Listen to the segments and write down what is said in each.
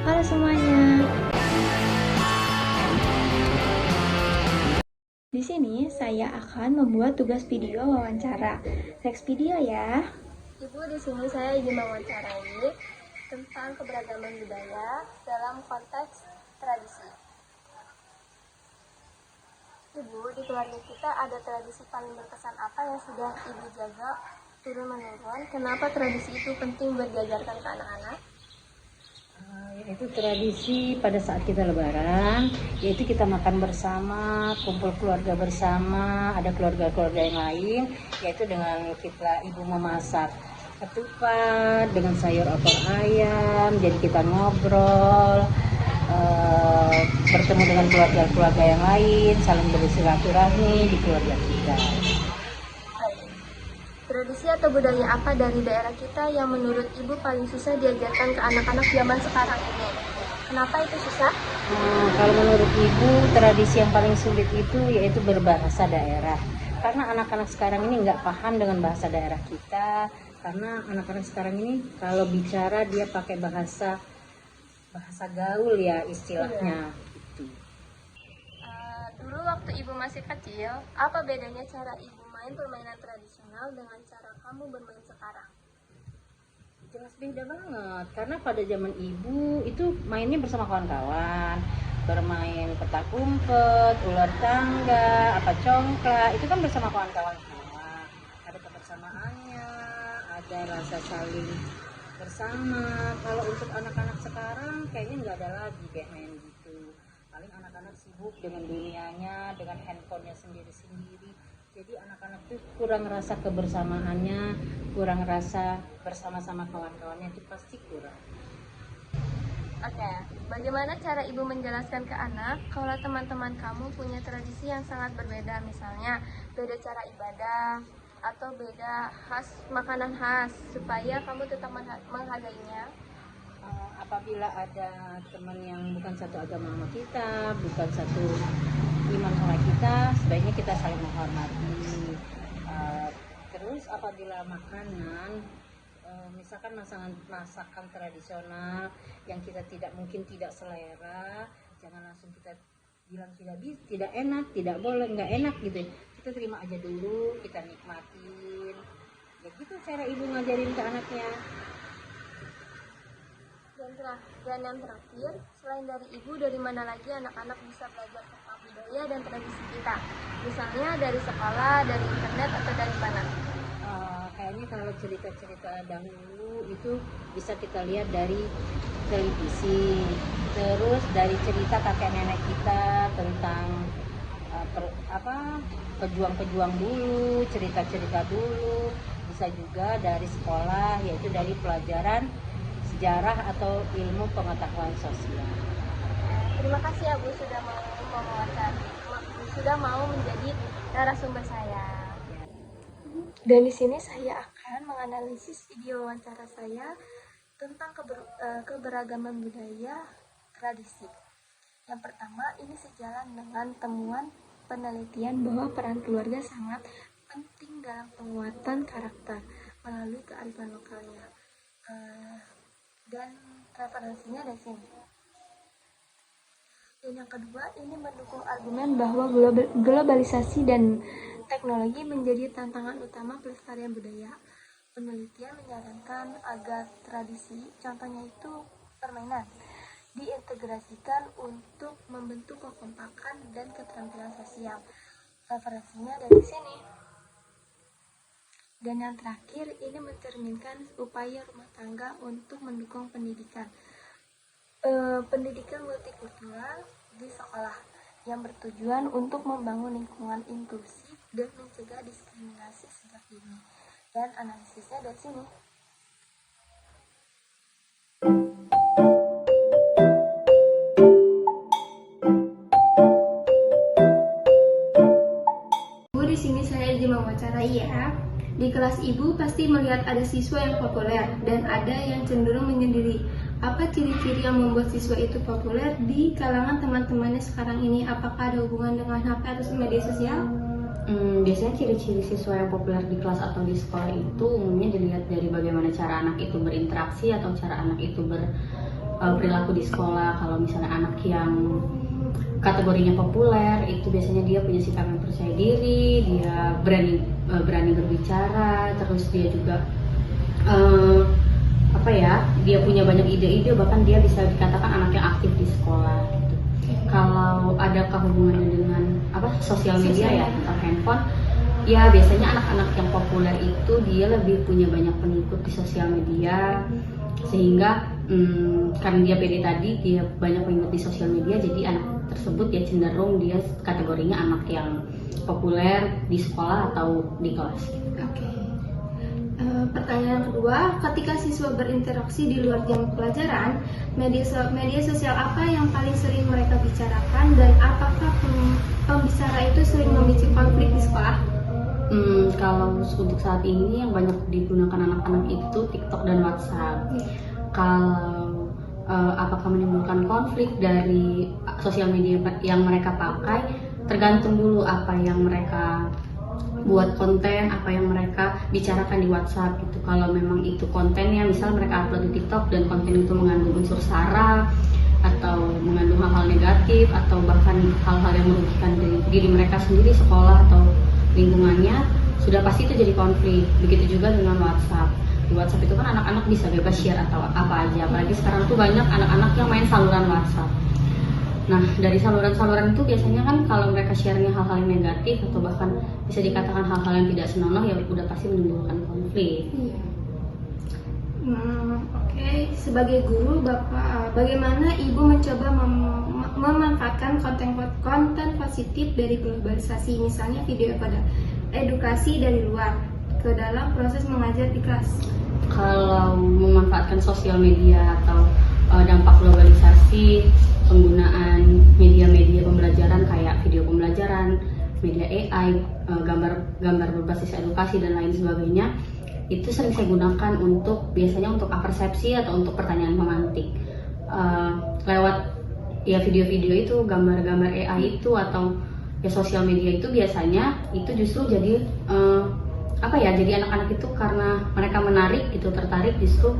Halo semuanya. Di sini saya akan membuat tugas video wawancara. Next video ya. Ibu, di sini saya ingin mewawancarai tentang keberagaman budaya dalam konteks tradisi. Ibu, di keluarga kita ada tradisi paling berkesan apa yang sudah Ibu jaga turun-menurun? Kenapa tradisi itu penting buat diajarkan ke anak-anak? Yaitu tradisi pada saat kita lebaran, yaitu kita makan bersama, kumpul keluarga bersama, ada keluarga-keluarga yang lain, yaitu dengan kita ibu memasak ketupat dengan sayur opor ayam, jadi kita ngobrol, bertemu dengan keluarga-keluarga yang lain, saling bersilaturahmi di keluarga kita. Tradisi atau budaya apa dari daerah kita yang menurut Ibu paling susah diajarkan ke anak-anak zaman sekarang ini? Kenapa itu susah? Kalau menurut Ibu, tradisi yang paling sulit itu yaitu berbahasa daerah. Karena anak-anak sekarang ini nggak paham dengan bahasa daerah kita. Karena anak-anak sekarang ini kalau bicara dia pakai bahasa gaul ya istilahnya. Gitu. Dulu waktu Ibu masih kecil, apa bedanya cara Ibu main permainan tradisional dengan cara kamu bermain sekarang? Jelas beda banget, karena pada zaman ibu itu mainnya bersama kawan-kawan, bermain petak umpet, ular tangga, apa congklak, itu kan bersama kawan-kawan semua. Ada kebersamaannya, ada rasa saling bersama. Kalau untuk anak-anak sekarang kayaknya nggak ada lagi kayak main gitu. Paling anak-anak sibuk dengan dunianya, dengan handphonenya sendiri-sendiri. Jadi anak-anak tuh kurang rasa kebersamaannya, kurang rasa bersama-sama kawan-kawannya, itu pasti kurang. Oke, bagaimana cara Ibu menjelaskan ke anak kalau teman-teman kamu punya tradisi yang sangat berbeda, misalnya beda cara ibadah atau beda makanan khas, supaya kamu tetap menghargainya? Apabila ada teman yang bukan satu agama sama kita, bukan satu iman sama kita, sebaiknya kita saling menghormati. Terus apabila makanan, misalkan masakan tradisional yang kita mungkin tidak selera, jangan langsung kita bilang tidak enak, tidak boleh, nggak enak gitu. Kita terima aja dulu, kita nikmatin. Ya gitu cara ibu ngajarin ke anaknya. Dan yang terakhir, selain dari Ibu, dari mana lagi anak-anak bisa belajar tentang budaya dan tradisi kita? Misalnya dari sekolah, dari internet, atau dari mana? Kayaknya kalau cerita-cerita dahulu itu bisa kita lihat dari televisi, terus dari cerita kakek nenek kita tentang pejuang-pejuang dulu, cerita-cerita dulu, bisa juga dari sekolah, yaitu dari pelajaran sejarah atau ilmu pengetahuan sosial. Terima kasih ya Bu sudah mau menjadi narasumber saya. Dan di sini saya akan menganalisis video wawancara saya tentang keberagaman budaya tradisi. Yang pertama, ini sejalan dengan temuan penelitian bahwa peran keluarga sangat penting dalam penguatan karakter melalui kearifan lokalnya. Dan referensinya dari sini. Dan yang kedua, ini mendukung argumen bahwa globalisasi dan teknologi menjadi tantangan utama pelestarian budaya. Penelitian menyarankan agar tradisi, contohnya itu permainan, diintegrasikan untuk membentuk kekompakan dan keterampilan sosial. Referensinya dari sini. Dan yang terakhir, ini mencerminkan upaya rumah tangga untuk mendukung pendidikan multikultural di sekolah yang bertujuan untuk membangun lingkungan inklusif dan mencegah diskriminasi sejak dini. Dan analisisnya dari sini. Bu, di sini saya izin mewawancarai ya. Di kelas Ibu pasti melihat ada siswa yang populer dan ada yang cenderung menyendiri. Apa ciri-ciri yang membuat siswa itu populer di kalangan teman-temannya sekarang ini? Apakah ada hubungan dengan HP atau media sosial? Biasanya ciri-ciri siswa yang populer di kelas atau di sekolah itu umumnya dilihat dari bagaimana cara anak itu berinteraksi atau cara anak itu perilaku di sekolah. Kalau misalnya anak yang kategorinya populer itu biasanya dia punya sikap yang percaya diri, dia berani berbicara, terus dia juga dia punya banyak ide-ide, bahkan dia bisa dikatakan anak yang aktif di sekolah gitu. Kalau adakah hubungannya dengan sosial media ya atau handphone, ya biasanya anak-anak yang populer itu dia lebih punya banyak pengikut di sosial media, sehingga karena dia pede tadi, dia banyak pengikut di sosial media, jadi anak tersebut ya cenderung dia kategorinya anak yang populer di sekolah atau di kelas. Oke. Pertanyaan kedua, ketika siswa berinteraksi di luar jam pelajaran, media sosial apa yang paling sering mereka bicarakan, dan apakah pembicara itu sering memicu konflik di sekolah? Kalau untuk saat ini yang banyak digunakan anak-anak itu TikTok dan WhatsApp. Kalau apakah menimbulkan konflik dari sosial media yang mereka pakai, tergantung dulu apa yang mereka buat konten, apa yang mereka bicarakan di WhatsApp gitu. Kalau memang itu kontennya, misal mereka upload di TikTok dan konten itu mengandung unsur sara atau mengandung hal-hal negatif atau bahkan hal-hal yang merugikan diri mereka sendiri, sekolah atau lingkungannya, sudah pasti itu jadi konflik. Begitu juga dengan WhatsApp. Di WhatsApp itu kan anak-anak bisa bebas share atau apa aja, apalagi sekarang tuh banyak anak-anak yang main saluran WhatsApp. Nah, dari saluran-saluran itu biasanya kan kalau mereka share-nya hal-hal yang negatif atau bahkan bisa dikatakan hal-hal yang tidak senonoh, ya udah pasti menimbulkan konflik. Oke. Sebagai guru, bagaimana Ibu mencoba memanfaatkan konten positif dari globalisasi, misalnya video pada edukasi dari luar, ke dalam proses mengajar di kelas? Kalau memanfaatkan sosial media atau dampak globalisasi, penggunaan media-media pembelajaran kayak video pembelajaran, media AI, gambar berbasis edukasi dan lain sebagainya, itu sering saya gunakan biasanya untuk persepsi atau untuk pertanyaan pemantik. Lewat ya video-video itu, gambar-gambar AI itu atau ya sosial media itu biasanya itu justru jadi jadi anak-anak itu karena mereka tertarik justru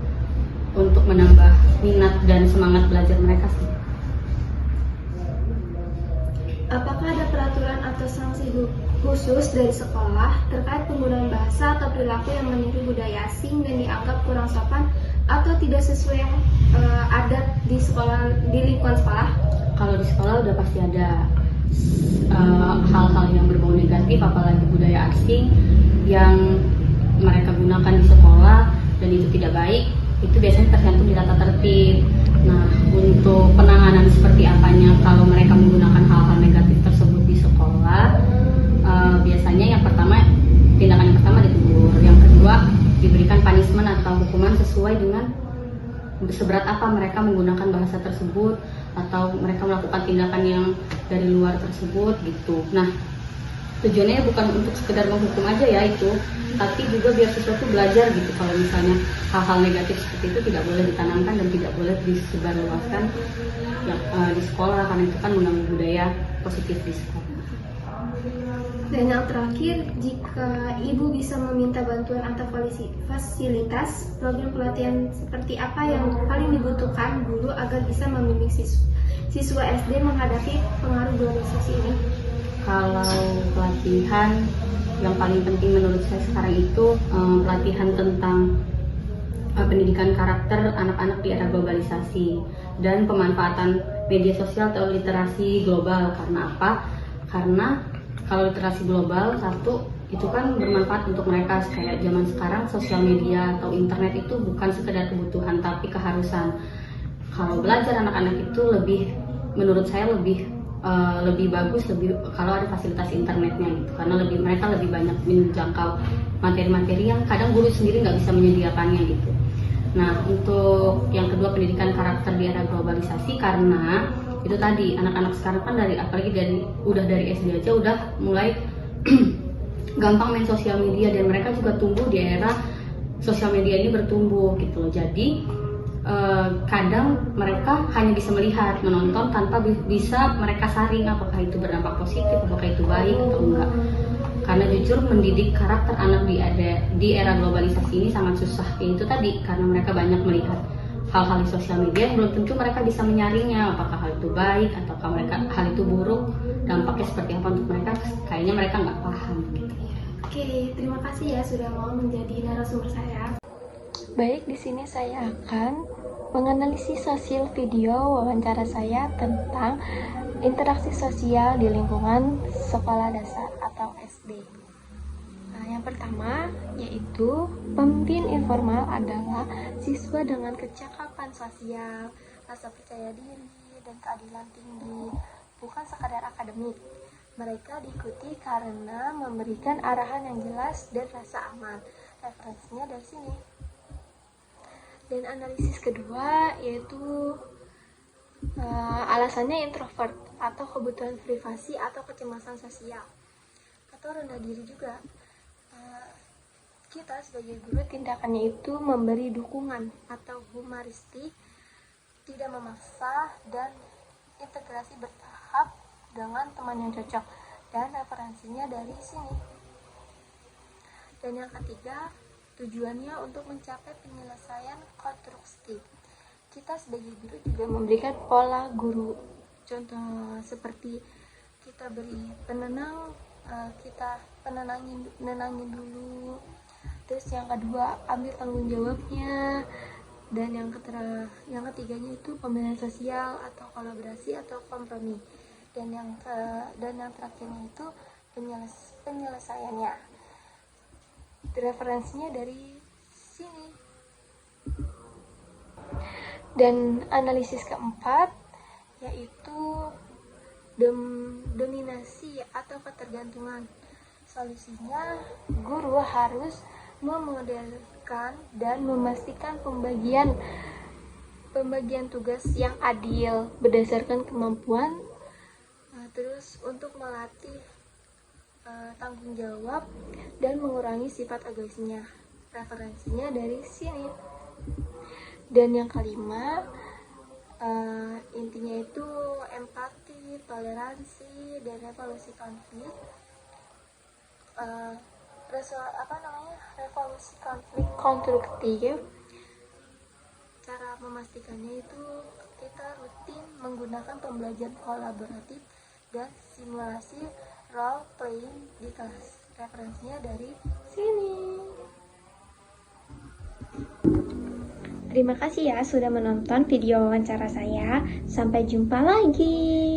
untuk menambah minat dan semangat belajar mereka sih. Apakah ada peraturan atau sanksi khusus dari sekolah terkait penggunaan bahasa atau perilaku yang meniru budaya asing dan dianggap kurang sopan atau tidak sesuai adat di lingkungan sekolah? Kalau di sekolah udah pasti ada hal-hal yang berbau negatif, apalagi budaya asing yang mereka gunakan di sekolah dan itu tidak baik. Itu biasanya tergantung di tata tertib. Nah, untuk penanganan seperti apanya kalau mereka menggunakan hal-hal negatif tersebut di sekolah, biasanya tindakan yang pertama ditegur, yang kedua diberikan punishment atau hukuman sesuai dengan seberat apa mereka menggunakan bahasa tersebut atau mereka melakukan tindakan yang dari luar tersebut gitu. Nah, tujuannya bukan untuk sekedar menghukum aja ya itu, tapi juga biar siswa tuh belajar gitu. Kalau misalnya hal-hal negatif seperti itu tidak boleh ditanamkan dan tidak boleh disebarluaskan di sekolah, karena itu kan mengganggu budaya positif di sekolah. Dan yang terakhir, jika Ibu bisa meminta bantuan atau fasilitas, program pelatihan seperti apa yang paling dibutuhkan guru agar bisa membimbing siswa SD menghadapi pengaruh globalisasi ini? Kalau pelatihan yang paling penting menurut saya sekarang itu pelatihan tentang pendidikan karakter anak-anak di era globalisasi dan pemanfaatan media sosial atau literasi global. Karena apa? Karena kalau literasi global itu kan bermanfaat untuk mereka. Kayak zaman sekarang sosial media atau internet itu bukan sekedar kebutuhan tapi keharusan. Kalau belajar anak-anak itu menurut saya lebih bagus kalau ada fasilitas internetnya gitu, karena mereka lebih banyak menjangkau materi-materi yang kadang guru sendiri nggak bisa menyediakannya gitu. Nah, untuk yang kedua, pendidikan karakter di era globalisasi, karena itu tadi anak-anak sekarang kan apalagi dari SD aja udah mulai gampang main sosial media dan mereka juga tumbuh di era sosial media ini bertumbuh gitu loh. Jadi kadang mereka hanya bisa menonton tanpa bisa mereka saring apakah itu berdampak positif, apakah itu baik atau enggak. Karena jujur mendidik karakter anak di era globalisasi ini sangat susah. Itu tadi karena mereka banyak melihat hal-hal di sosial media, belum tentu mereka bisa menyaringnya, apakah hal itu baik ataukah hal itu buruk, dampaknya seperti apa untuk mereka, kayaknya mereka nggak paham gitu ya. Oke, terima kasih ya sudah mau menjadi narasumber saya. Baik, di sini saya akan menganalisis hasil video wawancara saya tentang interaksi sosial di lingkungan sekolah dasar atau SD. Nah, yang pertama yaitu pemimpin informal adalah siswa dengan kecakapan sosial, rasa percaya diri, dan keadilan tinggi, bukan sekadar akademik. Mereka diikuti karena memberikan arahan yang jelas dan rasa aman. Referensinya dari sini. Dan analisis kedua yaitu alasannya introvert atau kebutuhan privasi atau kecemasan sosial atau rendah diri juga. Kita sebagai guru tindakannya itu memberi dukungan atau humoristik, tidak memaksa, dan integrasi bertahap dengan teman yang cocok, dan referensinya dari sini. Dan yang ketiga, tujuannya untuk mencapai penyelesaian konstruktif. Kita sebagai guru juga memberikan pola guru. Contoh seperti kita beri penenang, kita nenangin dulu. Terus yang kedua, ambil tanggung jawabnya. Dan yang ketiganya itu pembelajaran sosial atau kolaborasi atau kompromi. Dan yang terakhirnya itu penyelesaiannya. Referensinya dari sini. Dan analisis keempat yaitu dominasi atau ketergantungan. Solusinya, guru harus memodelkan dan memastikan pembagian tugas yang adil berdasarkan kemampuan. Terus untuk melatih tanggung jawab dan mengurangi sifat egoisnya. Referensinya dari sini. Dan yang kelima, intinya itu empati, toleransi, dan revolusi konflik. Revolusi konflik konstruktif. Cara memastikannya itu kita rutin menggunakan pembelajaran kolaboratif dan simulasi role playing di kelas. Referensinya dari sini. Terima kasih ya sudah menonton video wawancara saya. Sampai jumpa lagi.